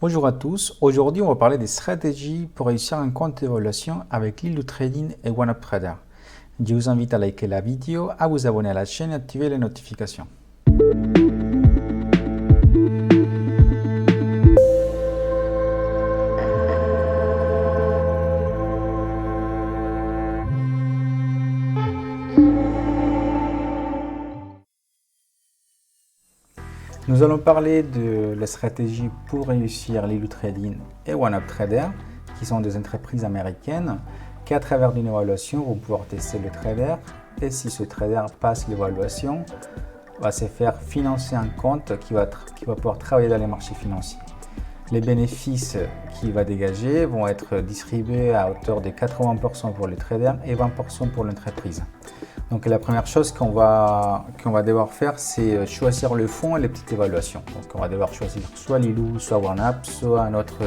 Bonjour à tous, aujourd'hui on va parler des stratégies pour réussir un compte d'évaluation avec Lilu Trading et OneUpTrader. Je vous invite à liker la vidéo, à vous abonner à la chaîne et à activer les notifications. Nous allons parler de la stratégie pour réussir Lilu Trading et OneUpTrader, qui sont des entreprises américaines qui, à travers d'une évaluation, vont pouvoir tester le trader. Et si ce trader passe l'évaluation, va se faire financer un compte qui va pouvoir travailler dans les marchés financiers. Les bénéfices qu'il va dégager vont être distribués à hauteur de 80% pour le trader et 20% pour l'entreprise. Donc la première chose qu'on va devoir faire, c'est choisir le fonds et les petites évaluations. Donc on va devoir choisir soit Lilu, soit OneUp, soit un autre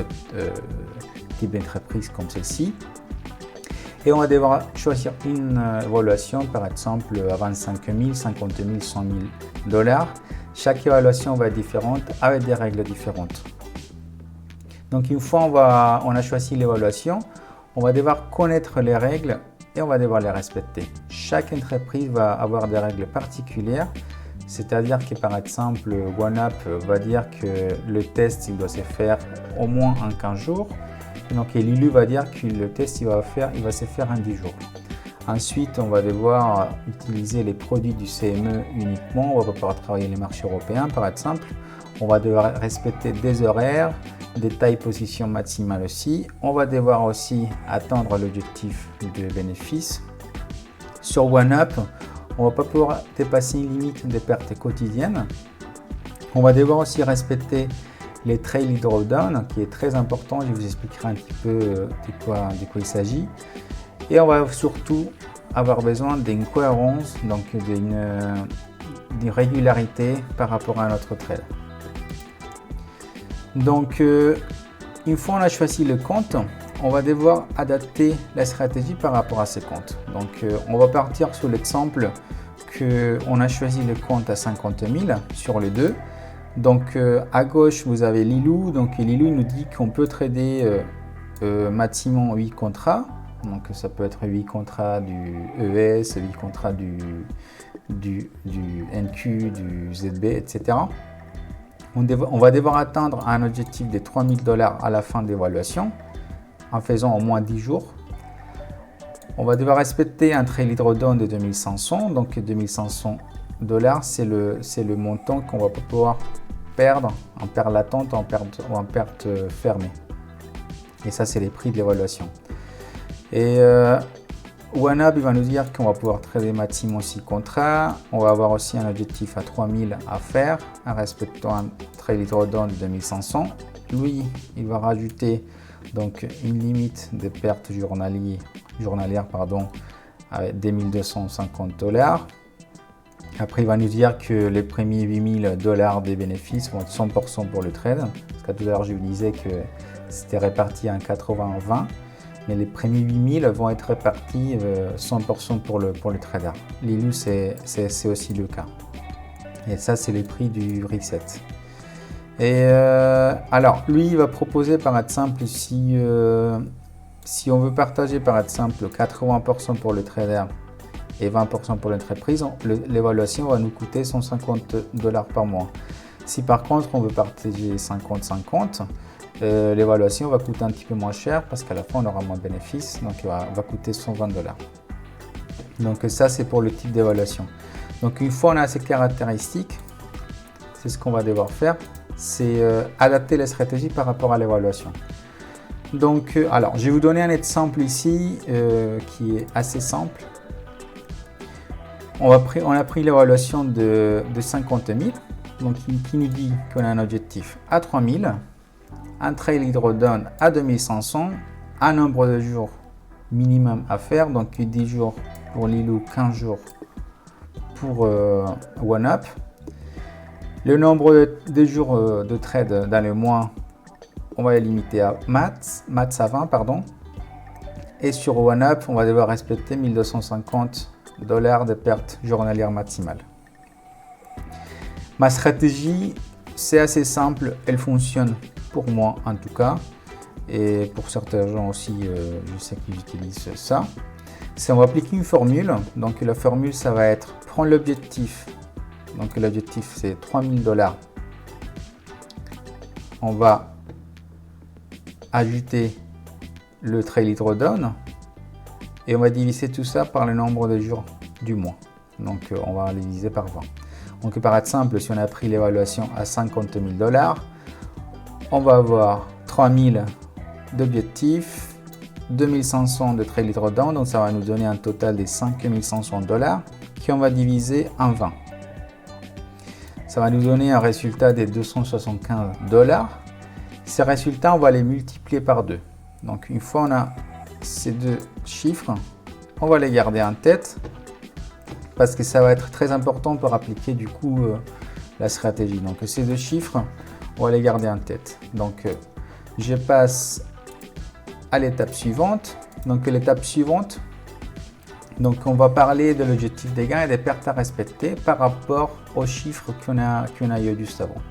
type d'entreprise comme celle-ci. Et on va devoir choisir une évaluation, par exemple à 25 000, 50 000, 100 000 dollars. Chaque évaluation va être différente avec des règles différentes. Donc une fois on a choisi l'évaluation, on va devoir connaître les règles et on va devoir les respecter. Chaque entreprise va avoir des règles particulières, c'est-à-dire que par exemple OneUp va dire que le test il doit se faire au moins en 15 jours. Donc Lilu va dire que le test il va se faire en 10 jours. Ensuite, on va devoir utiliser les produits du CME uniquement. On va pouvoir travailler les marchés européens par exemple. On va devoir respecter des horaires, des tailles position maximale aussi. On va devoir aussi atteindre l'objectif de bénéfice. Sur OneUp, on ne va pas pouvoir dépasser une limite de pertes quotidiennes. On va devoir aussi respecter les trailing drawdown, qui est très important. Je vous expliquerai un petit peu de quoi il s'agit. Et on va surtout avoir besoin d'une cohérence, donc d'une régularité par rapport à notre trade. Donc, une fois on a choisi le compte, on va devoir adapter la stratégie par rapport à ce compte. Donc, on va partir sur l'exemple qu'on a choisi le compte à 50 000 sur les deux. Donc, à gauche, vous avez Lilu. Donc, Lilu nous dit qu'on peut trader maximum 8 contrats. Donc, ça peut être 8 contrats du ES, 8 contrats du NQ, du ZB, etc. On va devoir atteindre un objectif de 3 000 dollars à la fin de l'évaluation en faisant au moins 10 jours. On va devoir respecter un trailing drawdown de 2500. Donc 2500 dollars, c'est le montant qu'on va pouvoir perdre en perte latente ou en perte fermée. Et ça, c'est les prix de l'évaluation. Et OneUp il va nous dire qu'on va pouvoir trader maximum 6 contrats. On va avoir aussi un objectif à 3000 à faire en respectant un trailing drawdown de 2500. Lui, il va rajouter donc une limite de pertes journalières avec 2250 dollars. Après, il va nous dire que les premiers 8000 dollars des bénéfices vont être 100% pour le trade. Parce qu'à tout à l'heure, je vous disais que c'était réparti en 80-20. Mais les premiers 8000 vont être répartis 100% pour le trader. Lilu, c'est aussi le cas. Et ça, c'est les prix du reset. Et alors, lui, il va proposer par exemple, si on veut partager par exemple 80% pour le trader et 20% pour l'entreprise, l'évaluation va nous coûter 150 dollars par mois. Si par contre, on veut partager 50-50, l'évaluation va coûter un petit peu moins cher parce qu'à la fin on aura moins de bénéfices, donc il va coûter 120 dollars. Donc ça c'est pour le type d'évaluation. Donc une fois on a ces caractéristiques, c'est ce qu'on va devoir faire, c'est adapter la stratégie par rapport à l'évaluation. Donc alors je vais vous donner un exemple ici qui est assez simple. On a pris l'évaluation de 50 000, donc qui nous dit qu'on a un objectif à 3000. Un trailing drawdown à 2500, un nombre de jours minimum à faire, donc 10 jours pour Lilu, 15 jours pour OneUp. Le nombre de jours de trade dans le mois, on va les limiter à max à 20, pardon. Et sur OneUp, on va devoir respecter 1250 dollars de perte journalière maximale. Ma stratégie, c'est assez simple, elle fonctionne pour moi en tout cas, et pour certains gens aussi, je sais qu'ils utilisent ça. C'est on va appliquer une formule. Donc la formule, ça va être prendre l'objectif. Donc l'objectif, c'est 3000 $. On va ajouter le trailing drawdown et on va diviser tout ça par le nombre de jours du mois. Donc on va le diviser par 20. Donc par exemple, si on a pris l'évaluation à 50 000 $, on va avoir 3000 d'objectifs, 2500 de trailing drawdown, donc ça va nous donner un total de 5500 $ qu'on va diviser en 20. Ça va nous donner un résultat de 275 $. Ces résultats, on va les multiplier par 2. Donc une fois on a ces deux chiffres, on va les garder en tête parce que ça va être très important pour appliquer du coup la stratégie. Donc ces deux chiffres, on va les garder en tête. Donc je passe à l'étape suivante. Donc l'étape suivante, donc on va parler de l'objectif des gains et des pertes à respecter par rapport aux chiffres qu'on a eu juste avant.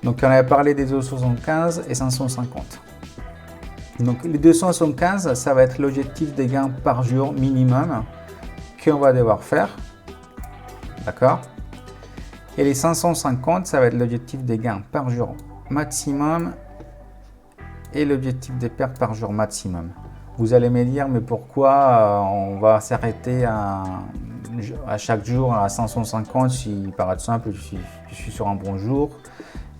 Donc on avait parlé des 275 et 550. Donc les 275, ça va être l'objectif des gains par jour minimum qu'on va devoir faire. D'accord? Et les 550, ça va être l'objectif des gains par jour maximum et l'objectif des pertes par jour maximum. Vous allez me dire, mais pourquoi on va s'arrêter à chaque jour à 550 si par exemple je suis sur un bon jour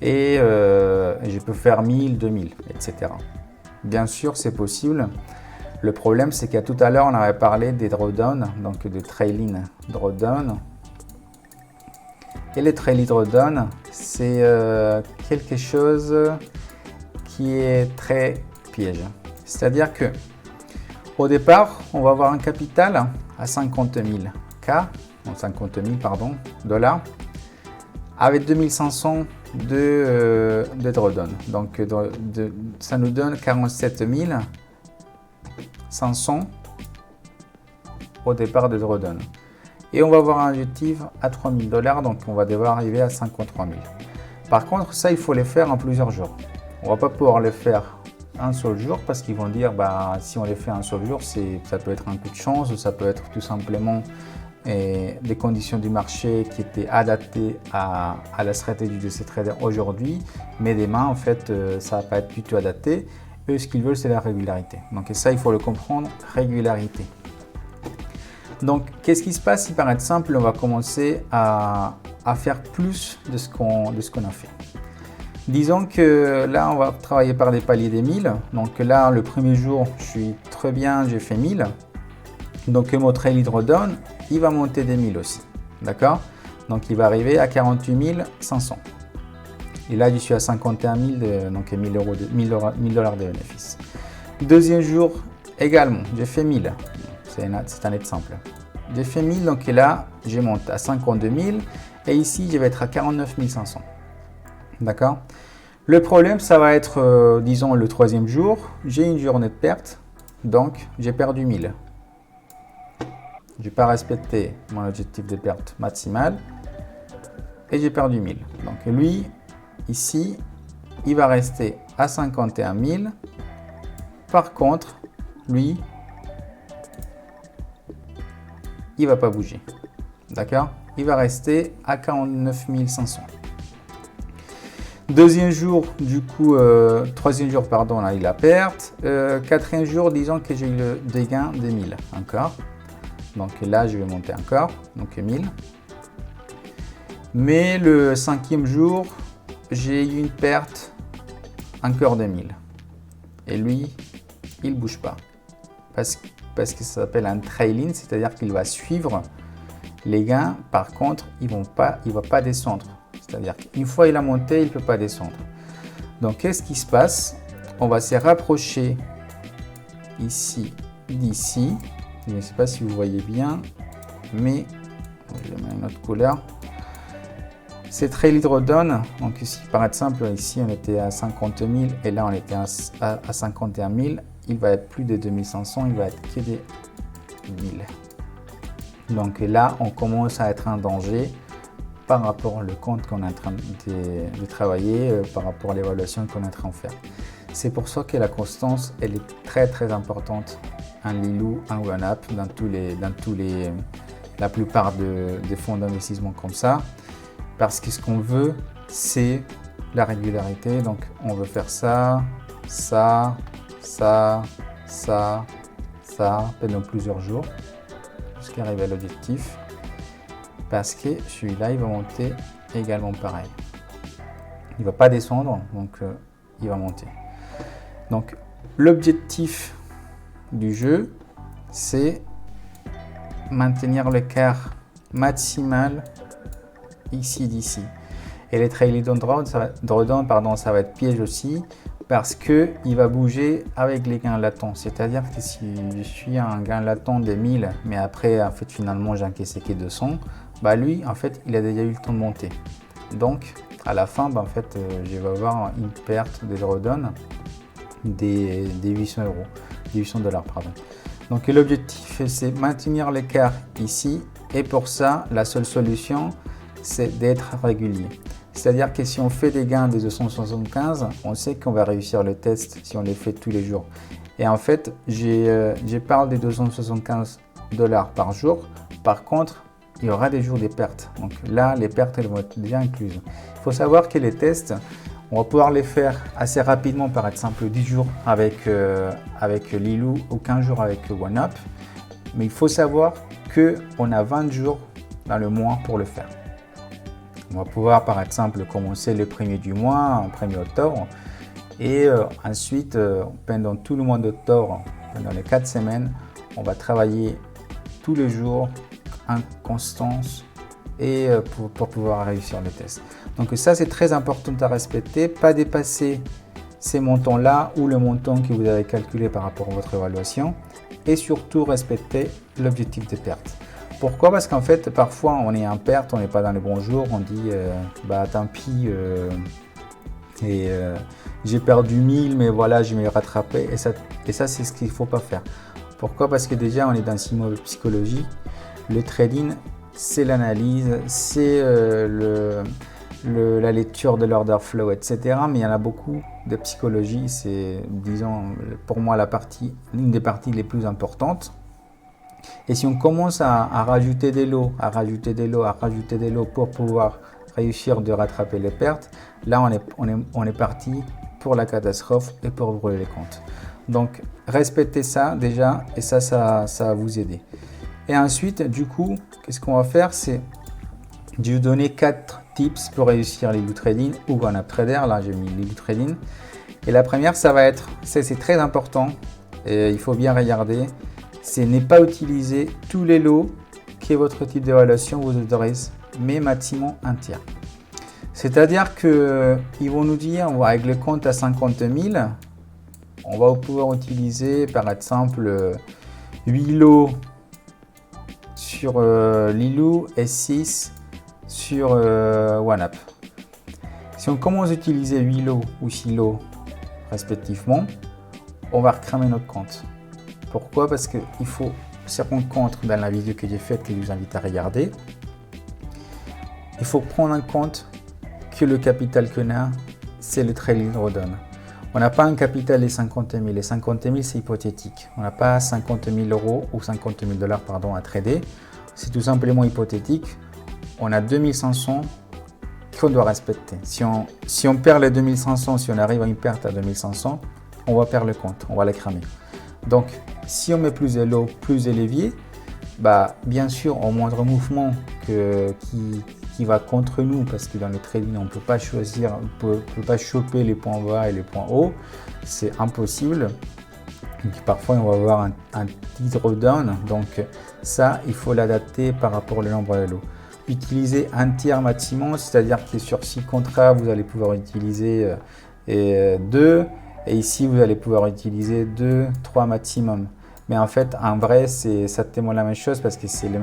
et je peux faire 1000, 2000, etc. Bien sûr, c'est possible. Le problème, c'est qu'à tout à l'heure, on avait parlé des drawdowns, donc de trailing drawdown. Et le trailing drawdown, c'est quelque chose qui est très piège. C'est-à-dire que au départ, on va avoir un capital à 50 000 $, avec 2500 de drawdown. Donc ça nous donne 47 500 au départ de drawdown. Et on va avoir un objectif à 3000 $, donc on va devoir arriver à 53 000. Par contre, ça, il faut les faire en plusieurs jours. On va pas pouvoir le faire un seul jour parce qu'ils vont dire si on les fait un seul jour, ça peut être un coup de chance ou ça peut être tout simplement des conditions du marché qui étaient adaptées à la stratégie de ces traders aujourd'hui, mais demain en fait ça va pas être du tout adapté. Eux, ce qu'ils veulent, c'est la régularité. Donc ça, il faut le comprendre, régularité. Donc qu'est-ce qui se passe si par exemple on va commencer à faire plus de ce qu'on a fait? Disons que là, on va travailler par des paliers des 1000. Donc là, le premier jour, je suis très bien, j'ai fait 1000. Donc mon trailing drawdown, il va monter des 1000 aussi. D'accord? Donc il va arriver à 48 500. Et là, je suis à 51 000, donc 1000 $, de bénéfices. Deuxième jour, également, j'ai fait 1000. C'est un exemple. J'ai fait 1000, donc là, je monte à 52 000. Et ici, je vais être à 49 500. D'accord? Le problème, ça va être, disons, le troisième jour. J'ai une journée de perte, donc j'ai perdu 1000. Je n'ai pas respecté mon objectif de perte maximale et j'ai perdu 1000. Donc lui, ici, il va rester à 51 000. Par contre, lui, il ne va pas bouger. D'accord? Il va rester à 49 500. Deuxième jour, du coup, troisième jour, pardon, là, il a perte. Quatrième jour, disons que j'ai eu des gains de 1000 encore. Donc là, je vais monter encore, donc 1000. Mais le cinquième jour, j'ai eu une perte encore de 1000. Et lui, il ne bouge pas. Parce que ça s'appelle un trailing, c'est-à-dire qu'il va suivre les gains. Par contre, il ne va pas descendre. C'est-à-dire qu'une fois il a monté, il ne peut pas descendre. Donc, qu'est-ce qui se passe? On va se rapprocher ici, d'ici. Je ne sais pas si vous voyez bien, mais je vais mettre une autre couleur. C'est trailing drawdown. Donc ici, par exemple, ici on était à 50 000 et là on était à 51 000. Il va être plus de 2500, il va être que des 1000. Donc là, on commence à être en danger par rapport au compte qu'on est en train de travailler, par rapport à l'évaluation qu'on est en train de faire. C'est pour ça que la constance, elle est très importante en Lilou, en OneUp, la plupart des fonds d'investissement comme ça, parce que ce qu'on veut, c'est la régularité. Donc on veut faire ça pendant plusieurs jours jusqu'à arriver à l'objectif, parce que celui-là il va monter également pareil, il va pas descendre, donc il va monter. Donc l'objectif du jeu, c'est maintenir l'écart maximal ici d'ici. Et les trailing drawdown, ça va être piège aussi, parce que il va bouger avec les gains latents. C'est-à-dire que si je suis à un gain latent de 1000, mais après en fait finalement j'ai encaissé que 200, bah lui en fait il a déjà eu le temps de monter. Donc à la fin, bah, en fait je vais avoir une perte de drawdown des 800 euros, des 800 $, pardon. Donc l'objectif c'est maintenir l'écart ici, et pour ça la seule solution c'est d'être régulier. C'est-à-dire que si on fait des gains de 275, on sait qu'on va réussir le test si on les fait tous les jours. Et en fait, je parle des 275 $ par jour. Par contre, il y aura des jours des pertes. Donc là, les pertes elles vont être déjà incluses. Il faut savoir que les tests, on va pouvoir les faire assez rapidement, par exemple 10 jours avec Lilou ou 15 jours avec OneUp. Mais il faut savoir qu'on a 20 jours dans le mois pour le faire. On va pouvoir par exemple commencer le 1er du mois, en 1er octobre, et ensuite pendant tout le mois d'octobre, pendant les 4 semaines, on va travailler tous les jours en constance et pour pouvoir réussir le test. Donc ça c'est très important à respecter, pas dépasser ces montants-là ou le montant que vous avez calculé par rapport à votre évaluation, et surtout respecter l'objectif de perte. Pourquoi? Parce qu'en fait, parfois, on est en perte, on n'est pas dans le bon jour, on dit bah tant pis, j'ai perdu 1000, mais voilà, je vais rattraper. Et ça c'est ce qu'il ne faut pas faire. Pourquoi? Parce que déjà, on est dans une mode psychologie. Le trading, c'est l'analyse, c'est la lecture de l'order flow, etc. Mais il y en a beaucoup de psychologie. C'est, disons, pour moi, l'une des parties les plus importantes. Et si on commence à rajouter des lots, pour pouvoir réussir de rattraper les pertes, là on est parti pour la catastrophe et pour brûler les comptes. Donc respectez ça déjà, et ça va vous aider. Et ensuite, du coup, qu'est-ce qu'on va faire? C'est de vous donner 4 tips pour réussir Lilou Trading ou OneUp Trader. Là j'ai mis Lilou Trading. Et la première, ça va être, c'est très important, et il faut bien regarder, c'est ne pas utiliser tous les lots que votre type d'évaluation vous autorise, mais maximum un tiers. C'est-à-dire qu'ils vont nous dire, avec le compte à 50 000, on va pouvoir utiliser par exemple 8 lots sur Lilou et 6 sur OneUp. Si on commence à utiliser 8 lots ou 6 lots respectivement, on va recramer notre compte. Pourquoi? Parce qu'il faut se rendre compte dans la vidéo que j'ai faite, que je vous invite à regarder. Il faut prendre en compte que le capital qu'on a, c'est le trailing drawdown. On n'a pas un capital de 50 000. Les 50 000, c'est hypothétique. On n'a pas 50 000 euros ou 50 000 $ pardon, à trader. C'est tout simplement hypothétique. On a 2500 qu'on doit respecter. Si on perd les 2500, si on arrive à une perte à 2500, on va perdre le compte, on va les cramer. Donc, si on met plus de lots, plus de leviers, bah, bien sûr, au moindre mouvement qui va contre nous, parce que dans le trading, on ne peut pas choisir, on ne peut pas choper les points bas et les points hauts, c'est impossible. Donc, parfois, on va avoir un petit drawdown, donc ça, il faut l'adapter par rapport au nombre de lots. Utilisez un tiers maximum, c'est-à-dire que sur 6 contrats, vous allez pouvoir utiliser 2, et ici, vous allez pouvoir utiliser 2, 3 maximum. Mais en fait, en vrai, c'est exactement la même chose parce que c'est le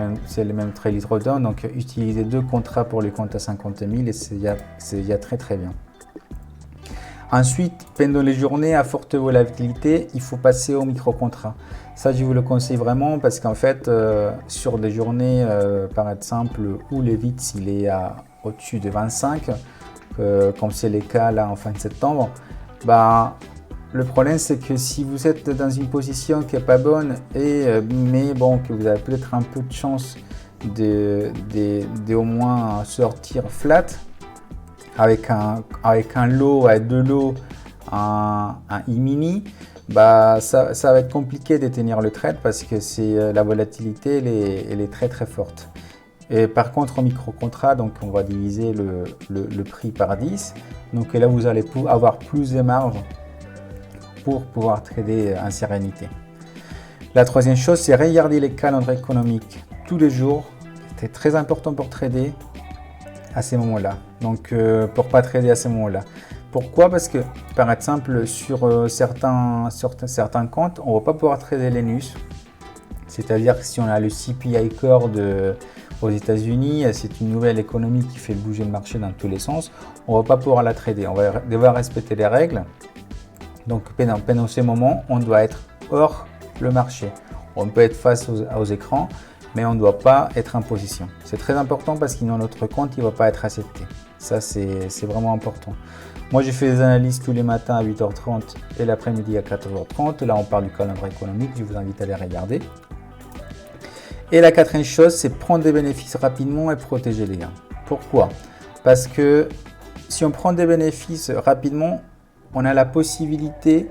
même trailing drawdown. Donc, utilisez 2 contrats pour les comptes à 50 000 et c'est déjà très très bien. Ensuite, pendant les journées à forte volatilité, il faut passer au micro-contrat. Ça, je vous le conseille vraiment parce qu'en fait, sur des journées, par exemple, où le VIX il est au-dessus de 25, comme c'est le cas là en fin de septembre, bah, le problème c'est que si vous êtes dans une position qui n'est pas bonne, mais bon, que vous avez peut-être un peu de chance de au moins sortir flat avec un low, avec deux lows, un e-mini, bah, ça va être compliqué de tenir le trade parce que la volatilité elle est très très forte. Et par contre, au micro-contrat, donc on va diviser le prix par 10. Donc là, vous allez avoir plus de marge pour pouvoir trader en sérénité. La troisième chose, c'est regarder les calendriers économiques tous les jours. C'est très important pour trader à ces moments-là. Donc, pour pas trader à ces moments-là. Pourquoi? Parce que, par exemple, sur certains comptes, on ne va pas pouvoir trader les NUS. C'est-à-dire que si on a le CPI Core aux États-Unis, c'est une nouvelle économie qui fait bouger le marché dans tous les sens. On ne va pas pouvoir la trader. On va devoir respecter les règles. Donc, pendant ces moments, on doit être hors le marché. On peut être face aux écrans, mais on ne doit pas être en position. C'est très important parce que sinon notre compte ne va pas être accepté. Ça, c'est vraiment important. Moi, je fais des analyses tous les matins à 8h30 et l'après-midi à 14h30. Là, on parle du calendrier économique. Je vous invite à les regarder. Et la quatrième chose, c'est prendre des bénéfices rapidement et protéger les gains. Pourquoi? Parce que si on prend des bénéfices rapidement, on a la possibilité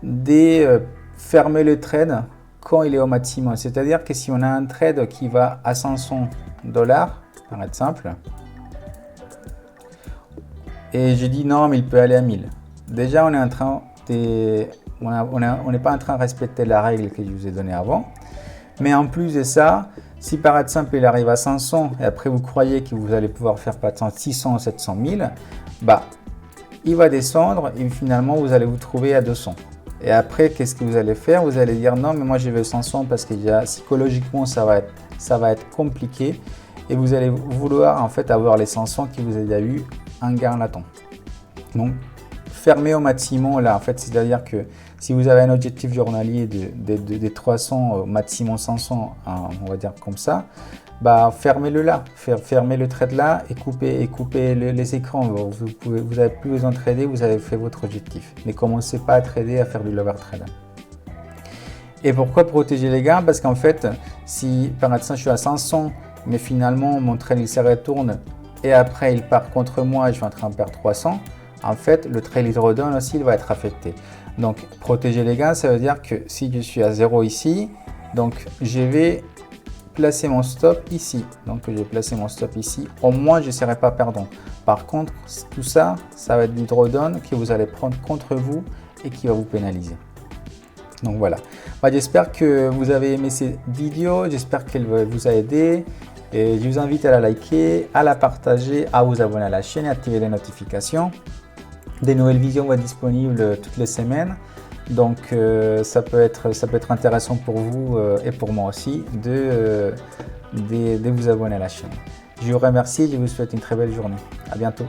de fermer le trade quand il est au maximum. C'est-à-dire que si on a un trade qui va à 500 $, par exemple, et je dis non, mais il peut aller à 1000. Déjà, on est en train on n'est pas en train de respecter la règle que je vous ai donnée avant. Mais en plus de ça, si par exemple il arrive à 500 et après vous croyez que vous allez pouvoir faire par exemple 600 ou 700 000, bah, il va descendre et finalement vous allez vous trouver à 200. Et après, qu'est-ce que vous allez faire? Vous allez dire non, mais moi je veux 500 parce que déjà, psychologiquement ça va être compliqué et vous allez vouloir en fait avoir les 500 qui vous a eu un gain latent. Donc fermez au maximum là en fait, c'est-à-dire que si vous avez un objectif journalier de 300 au maximum 500, on va dire comme ça, bah fermez-le là, fermez le trade là et coupez les écrans. Vous n'avez plus besoin de trader, vous avez fait votre objectif. Mais commencez pas à trader, à faire du l'overtrade. Et pourquoi protéger les gains? Parce qu'en fait, si par exemple je suis à 500, mais finalement mon trade il se retourne et après il part contre moi et je suis en train de perdre 300, en fait le trade il redonne aussi, il va être affecté. Donc protéger les gains, ça veut dire que si je suis à 0 ici, donc je vais placer mon stop ici. Donc je vais placer mon stop ici. Au moins je ne serai pas perdant. Par contre, tout ça, ça va être du drawdown que vous allez prendre contre vous et qui va vous pénaliser. Donc voilà. J'espère que vous avez aimé cette vidéo. J'espère qu'elle vous a aidé. Et je vous invite à la liker, à la partager, à vous abonner à la chaîne et à activer les notifications. Des nouvelles vidéos vont être disponibles toutes les semaines. Donc ça peut être intéressant pour vous et pour moi aussi de vous abonner à la chaîne. Je vous remercie et je vous souhaite une très belle journée. À bientôt.